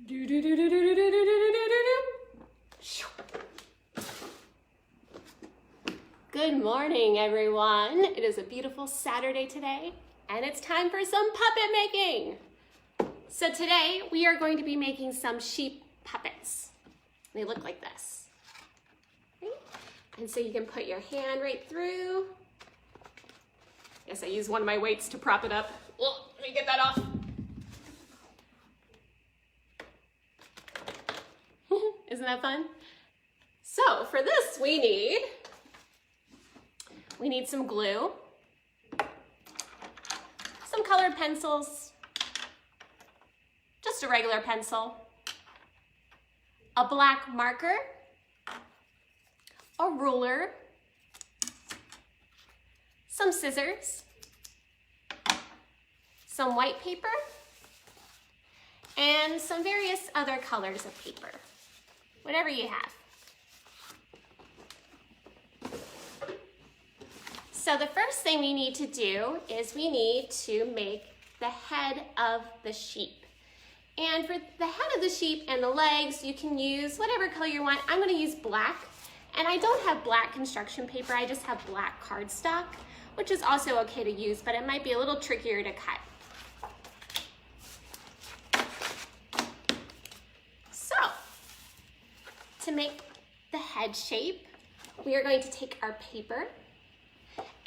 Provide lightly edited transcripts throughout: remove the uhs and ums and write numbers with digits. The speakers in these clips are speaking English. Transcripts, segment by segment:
Do, do, do, do, do, do, do, do, do, do. Good morning, everyone. It is a beautiful Saturday today, and it's time for some puppet making. So today we are going to be making some sheep puppets. They look like this. Okay? And so you can put your hand right through. Yes, I use one of my weights to prop it up. Oh, let me get that off. Isn't that fun? So for this we need some glue, some colored pencils, just a regular pencil, a black marker, a ruler, some scissors, some white paper, and some various other colors of paper, whatever you have. So the first thing we need to do is we need to make the head of the sheep. And for the head of the sheep and the legs, you can use whatever color you want. I'm going to use black, and I don't have black construction paper, I just have black cardstock, which is also okay to use, but it might be a little trickier to cut. So, to make the head shape, we are going to take our paper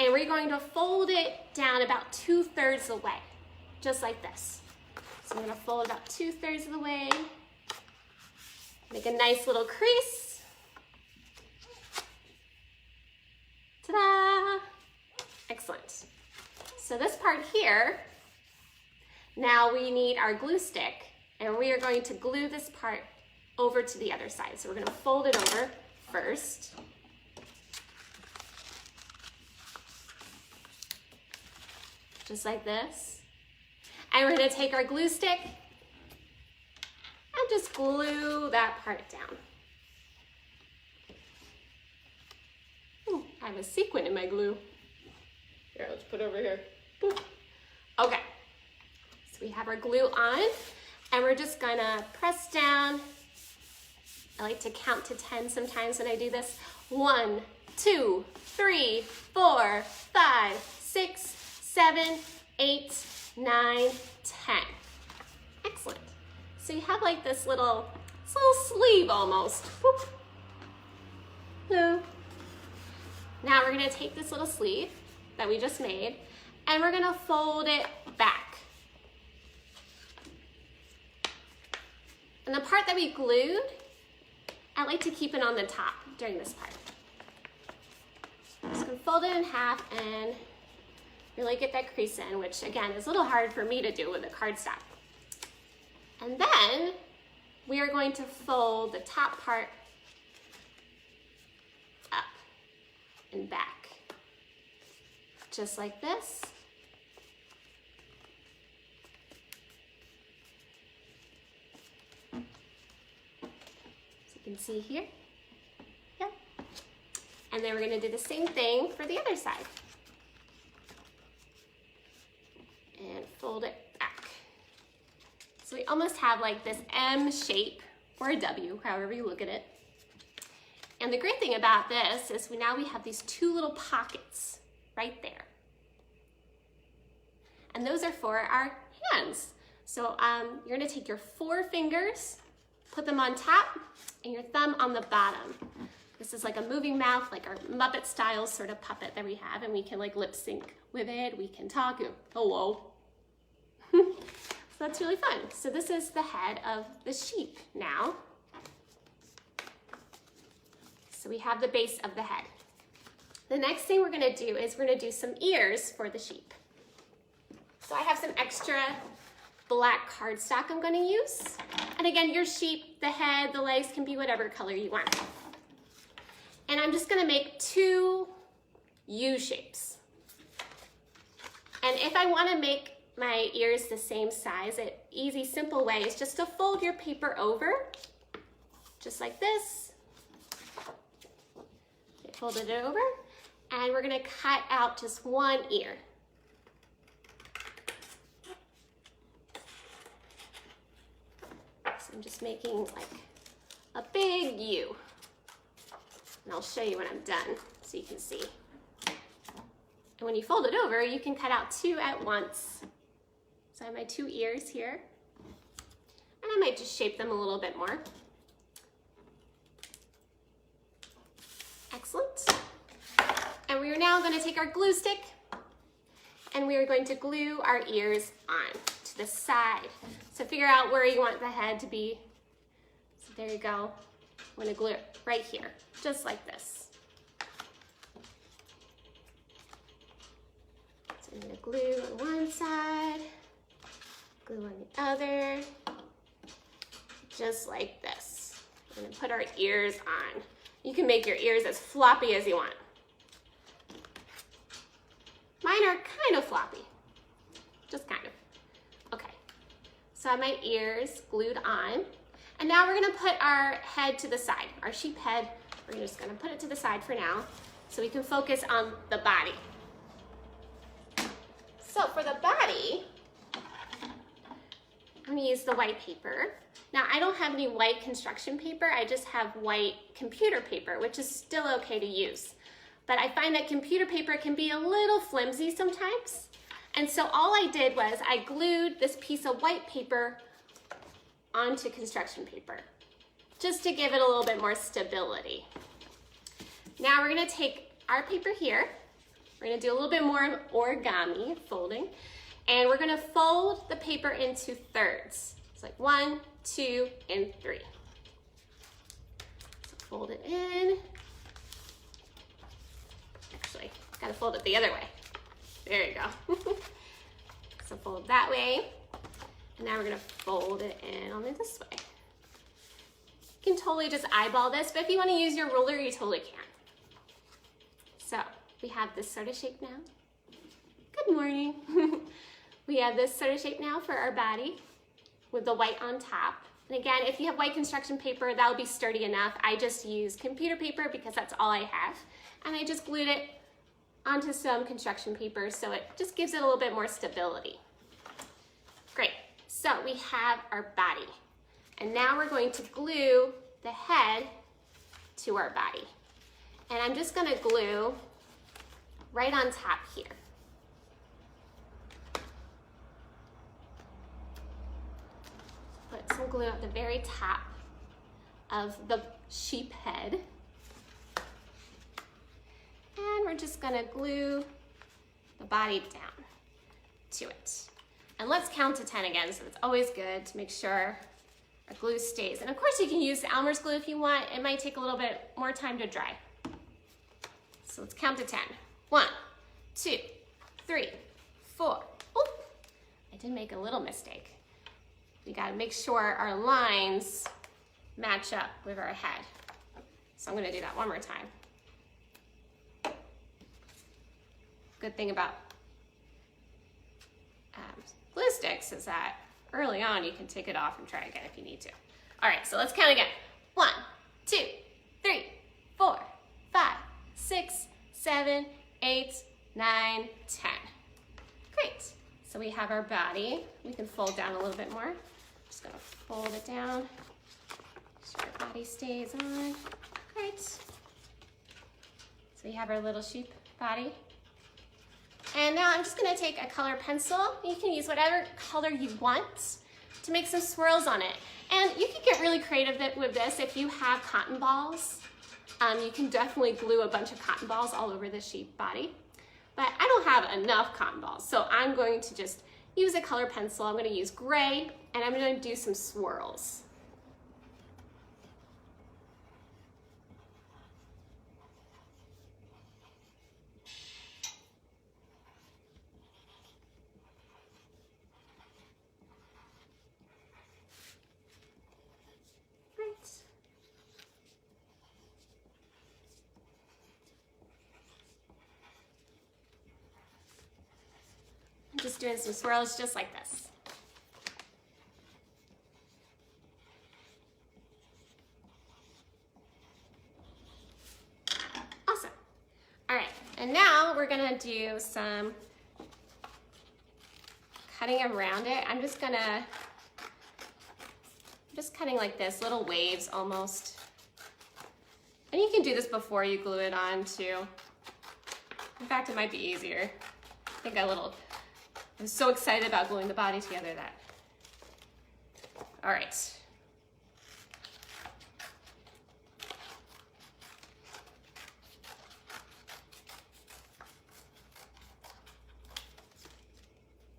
and we're going to fold it down about 2/3 of the way, just like this. So I'm going to fold about 2/3 of the way, make a nice little crease. Ta-da! Excellent. So this part here, now we need our glue stick, and we are going to glue this part over to the other side. So we're going to fold it over first. Just like this. And we're going to take our glue stick and just glue that part down. Ooh, I have a sequin in my glue. Here, let's put it over here. Boop. Okay, so we have our glue on, and we're just gonna press down. I like to count to 10 sometimes when I do this. 1, 2, 3, 4, 5, 6, 7, 8, 9, 10. Excellent. So you have like this little sleeve almost. Boop. Hello. Now we're gonna take this little sleeve that we just made, and we're gonna fold it back. And the part that we glued, I like to keep it on the top during this part. I'm just gonna fold it in half and really get that crease in, which again is a little hard for me to do with the cardstock. And then we are going to fold the top part up and back, just like this. So you can see here. Yep. And then we're going to do the same thing for the other side. And fold it back. So we almost have like this M shape, or a W, however you look at it. And the great thing about this is now we have these two little pockets right there. And those are for our hands. So you're gonna take your 4 fingers, put them on top, and your thumb on the bottom. This is like a moving mouth, like our Muppet style sort of puppet that we have, and we can like lip sync with it. We can talk, hello. So that's really fun. So this is the head of the sheep now. So we have the base of the head. The next thing we're gonna do is we're gonna do some ears for the sheep. So I have some extra black cardstock I'm gonna use. And again, your sheep, the head, the legs can be whatever color you want. And I'm just gonna make 2 U shapes. And if I wanna make my ears the same size, an easy, simple way is just to fold your paper over, just like this. Folded it over, and we're gonna cut out just 1 ear. So I'm just making like a big U. And I'll show you when I'm done so you can see. And when you fold it over, you can cut out 2 at once. So I have my 2 ears here. And I might just shape them a little bit more. Excellent. And we are now going to take our glue stick and we are going to glue our ears on to the side. So figure out where you want the head to be. So there you go. I'm going to glue it right here, just like this. So I'm going to glue on one side, glue on the other, just like this. We're going to put our ears on. You can make your ears as floppy as you want. Mine are kind of floppy, just kind of. Okay, so I have my ears glued on. And now we're gonna put our head to the side, our sheep head. We're just gonna put it to the side for now so we can focus on the body. So for the body, I'm gonna use the white paper. Now I don't have any white construction paper, I just have white computer paper, which is still okay to use. But I find that computer paper can be a little flimsy sometimes. And so all I did was I glued this piece of white paper onto construction paper, just to give it a little bit more stability. Now we're gonna take our paper here, we're gonna do a little bit more of origami folding, and we're gonna fold the paper into thirds. It's like 1, 2, and 3. So fold it in. Actually, gotta fold it the other way. There you go. So fold that way. And now we're gonna fold it in only this way. You can totally just eyeball this, but if you wanna use your ruler, you totally can. So we have this sort of shape now. Good morning. We have this sort of shape now for our body with the white on top. And again, if you have white construction paper, that'll be sturdy enough. I just use computer paper because that's all I have. And I just glued it onto some construction paper so it just gives it a little bit more stability. Great. So we have our body, and now we're going to glue the head to our body. And I'm just gonna glue right on top here. Put some glue at the very top of the sheep head. And we're just gonna glue the body down to it. And let's count to 10 again, so it's always good to make sure our glue stays. And of course you can use Elmer's glue if you want. It might take a little bit more time to dry. So let's count to 10. 1, 2, 3, 4. Oh, I did make a little mistake. We gotta make sure our lines match up with our head. So I'm gonna do that one more time. Good thing about glue sticks is that early on you can take it off and try again if you need to. All right, so let's count again. 1, 2, 3, 4, 5, 6, 7, 8, 9, 10. Great. So we have our body. We can fold down a little bit more. Just gonna fold it down so our body stays on. Great. So we have our little sheep body. And now I'm just gonna take a color pencil. You can use whatever color you want to make some swirls on it. And you can get really creative with this if you have cotton balls. You can definitely glue a bunch of cotton balls all over the sheep body. But I don't have enough cotton balls, so I'm going to just use a color pencil. I'm gonna use gray, and I'm gonna do some swirls. Just doing some swirls just like this. Awesome. All right, and now we're gonna do some cutting around it. I'm just just cutting like this, little waves almost. And you can do this before you glue it on too. In fact, it might be easier. I think I was so excited about gluing the body together that. All right.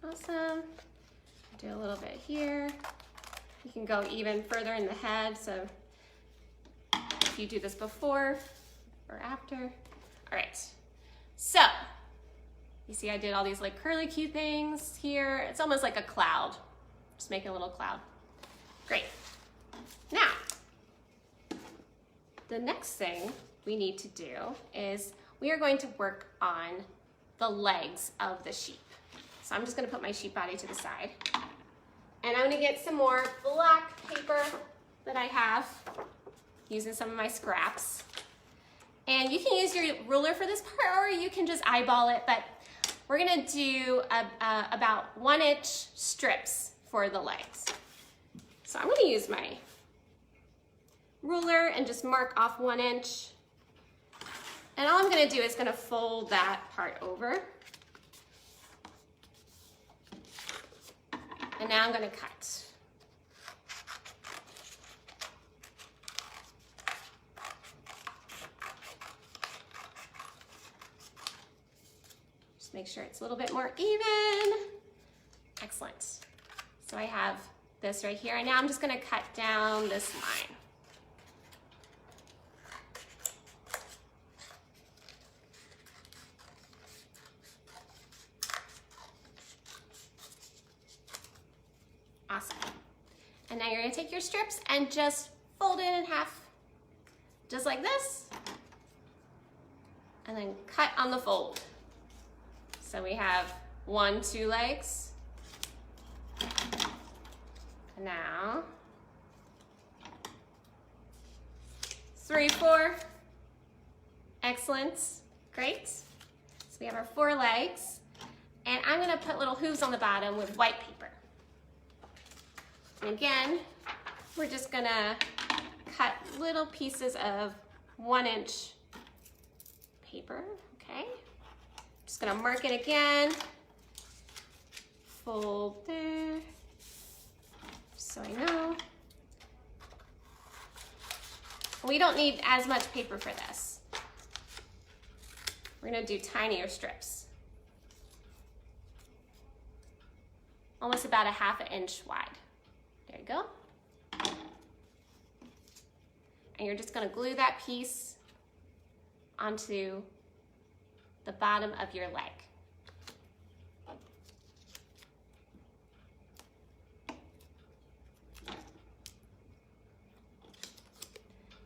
Awesome. Do a little bit here. You can go even further in the head, so if you do this before or after. All right, so you see I did all these like curly cute things here. It's almost like a cloud. Just make a little cloud. Great. Now, the next thing we need to do is we are going to work on the legs of the sheep. So I'm just gonna put my sheep body to the side. And I'm gonna get some more black paper that I have, using some of my scraps. And you can use your ruler for this part, or you can just eyeball it, but we're gonna do about 1-inch strips for the legs. So I'm gonna use my ruler and just mark off 1 inch. And all I'm gonna do is gonna fold that part over. And now I'm gonna cut. Just make sure it's a little bit more even. Excellent. So I have this right here, and now I'm just gonna cut down this line. Awesome. And now you're gonna take your strips and just fold it in half, just like this, and then cut on the fold. So we have 1, 2 legs. Now, 3, 4. Excellent, great. So we have our 4 legs, and I'm gonna put little hooves on the bottom with white paper. And again, we're just gonna cut little pieces of 1-inch paper, okay? Just gonna mark it again, fold there, so I know. We don't need as much paper for this. We're gonna do tinier strips. Almost about a 1/2 inch wide. There you go. And you're just gonna glue that piece onto the bottom of your leg.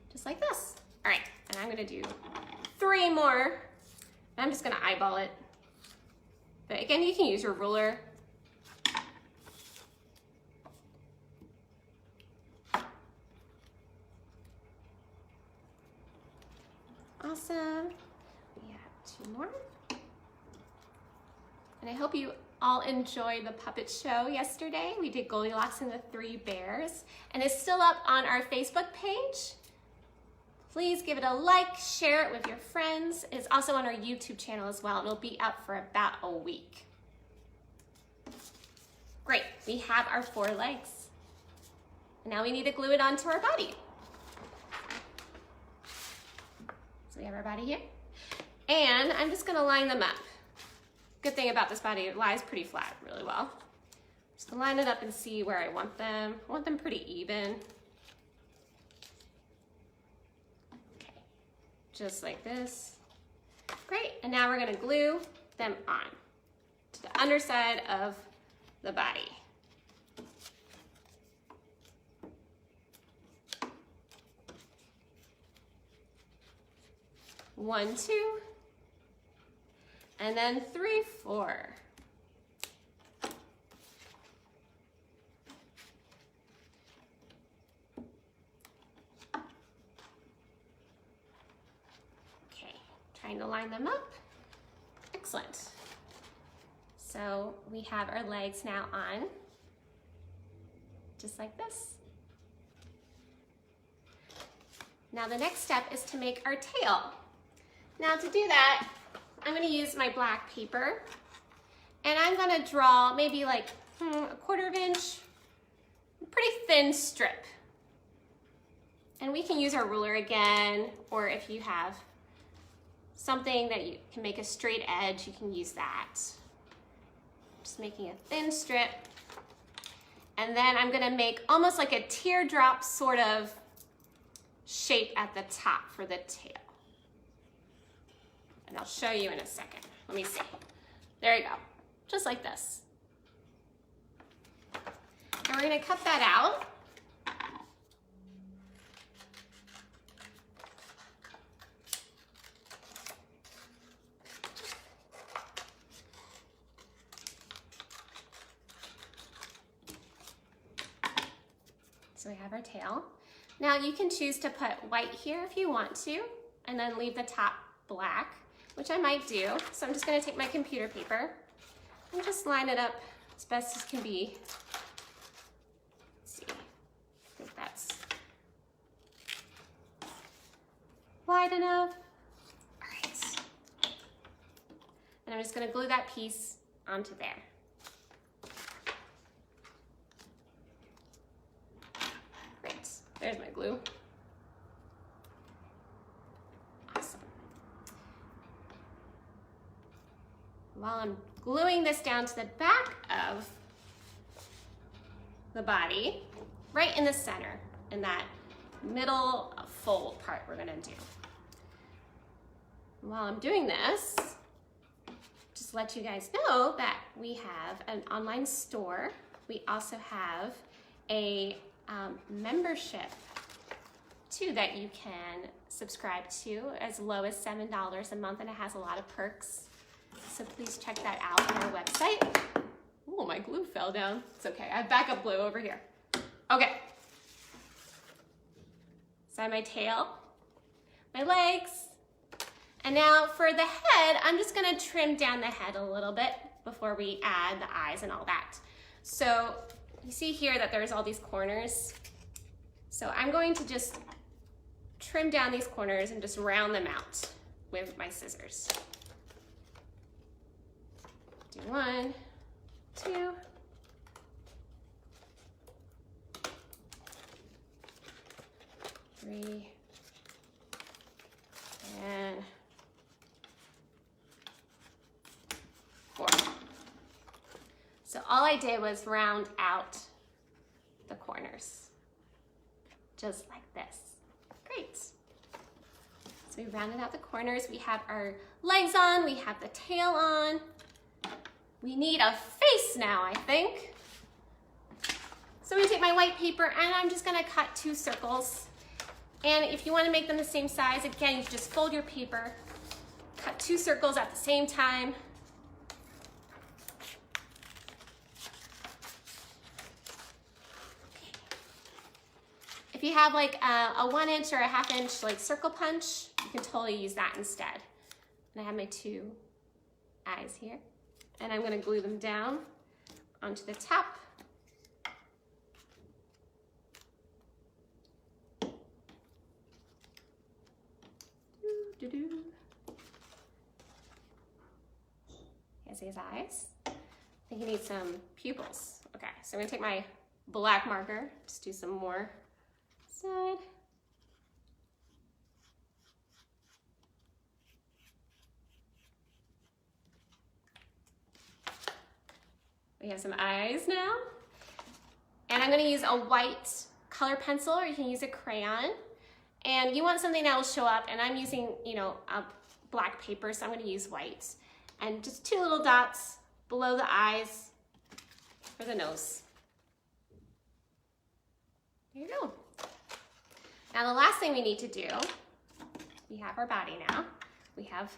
Just like this. All right, and I'm gonna do 3 more. And I'm just gonna eyeball it. But again, you can use your ruler. Awesome. We have 2 more. And I hope you all enjoyed the puppet show yesterday. We did Goldilocks and the 3 Bears, and it's still up on our Facebook page. Please give it a like, share it with your friends. It's also on our YouTube channel as well, and it'll be up for about a week. Great, we have our 4 legs. Now we need to glue it onto our body. So we have our body here, and I'm just gonna line them up. Good thing about this body, it lies pretty flat really well. Just gonna line it up and see where I want them. I want them pretty even. Okay, just like this. Great, and now we're gonna glue them on to the underside of the body. One, 2, and then 3, 4. Okay, trying to line them up. Excellent. So we have our legs now on, just like this. Now the next step is to make our tail. Now to do that, I'm gonna use my black paper and I'm gonna draw maybe like a 1/4 inch, pretty thin strip. And we can use our ruler again, or if you have something that you can make a straight edge, you can use that. Just making a thin strip. And then I'm gonna make almost like a teardrop sort of shape at the top for the tail. And I'll show you in a second. Let me see. There you go, just like this. And we're gonna cut that out. So we have our tail. Now you can choose to put white here if you want to, and then leave the top black, which I might do. So I'm just gonna take my computer paper and just line it up as best as can be. Let's see, I think that's wide enough. All right. And I'm just gonna glue that piece onto there. There's my glue. Awesome. While I'm gluing this down to the back of the body, right in the center, in that middle fold part we're gonna do. While I'm doing this, just let you guys know that we have an online store. We also have a membership too that you can subscribe to as low as $7 a month, and it has a lot of perks. So please check that out on our website. Oh, my glue fell down. It's okay, I have backup glue over here. Okay. So I have my tail, my legs, and now for the head, I'm just gonna trim down the head a little bit before we add the eyes and all that. So you see here that there's all these corners. So I'm going to just trim down these corners and just round them out with my scissors. Do 1, 2. 3. And 4. So all I did was round out the corners, just like this. Great. So we rounded out the corners. We have our legs on, we have the tail on. We need a face now, I think. So I'm gonna take my white paper and I'm just gonna cut 2 circles. And if you wanna make them the same size, again, you just fold your paper, cut 2 circles at the same time. If you have like a 1 inch or a 1/2 inch like circle punch, you can totally use that instead. And I have my 2 eyes here, and I'm gonna glue them down onto the top. Here's his eyes. I think he needs some pupils. Okay, so I'm gonna take my black marker, just do some more side. We have some eyes now. And I'm gonna use a white color pencil, or you can use a crayon. And you want something that will show up, and I'm using, you know, a black paper, so I'm gonna use white. And just 2 little dots below the eyes for the nose. There you go. Now the last thing we need to do, we have our body now. We have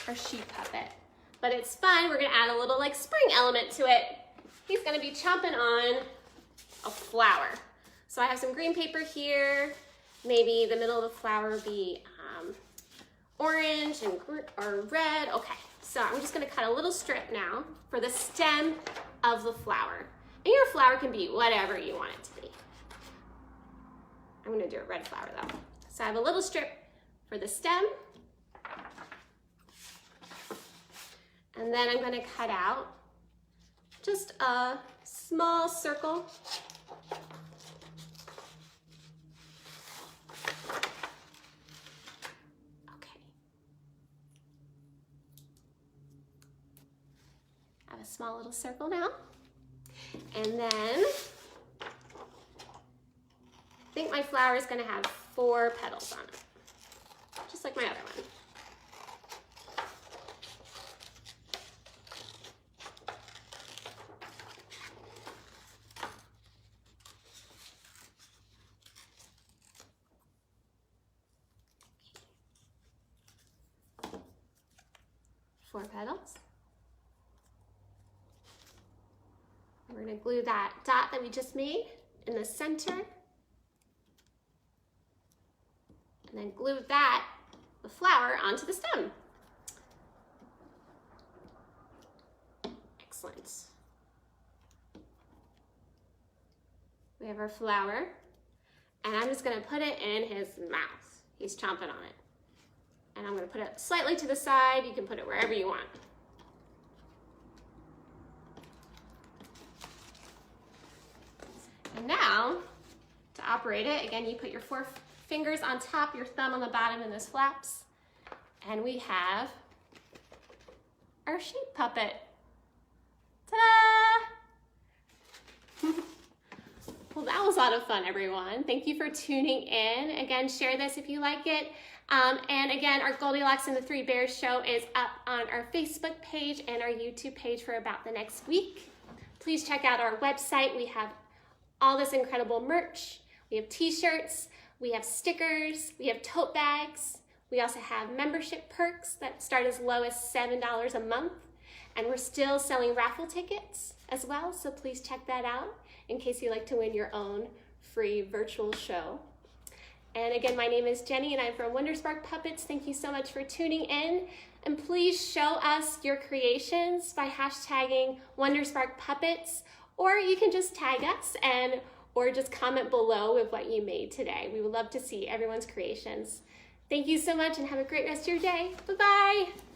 our sheep puppet. But it's fun, we're gonna add a little like spring element to it. He's gonna be chomping on a flower. So I have some green paper here. Maybe the middle of the flower would be orange and or red. Okay, so I'm just gonna cut a little strip now for the stem of the flower. And your flower can be whatever you want it to be. I'm gonna do a red flower though. So I have a little strip for the stem. And then I'm going to cut out just a small circle. Okay. I have a small little circle now. And then I think my flower is going to have 4 petals on it, just like my other one. Four petals. We're going to glue that dot that we just made in the center. And then glue that, the flower, onto the stem. Excellent. We have our flower, and I'm just going to put it in his mouth. He's chomping on it. And I'm going to put it slightly to the side. You can put it wherever you want. And now, to operate it, again, you put your 4 fingers on top, your thumb on the bottom, and those flaps. And we have our sheep puppet. Ta-da! Well, that was a lot of fun, everyone. Thank you for tuning in. Again, share this if you like it. And again, our Goldilocks and the 3 Bears show is up on our Facebook page and our YouTube page for about the next week. Please check out our website. We have all this incredible merch. We have t-shirts, we have stickers, we have tote bags. We also have membership perks that start as low as $7 a month. And we're still selling raffle tickets as well, so please check that out in case you like to win your own free virtual show. And again, my name is Jenny and I'm from Wonderspark Puppets. Thank you so much for tuning in. And please show us your creations by hashtagging Wonderspark Puppets, or you can just tag us or just comment below with what you made today. We would love to see everyone's creations. Thank you so much and have a great rest of your day. Bye-bye.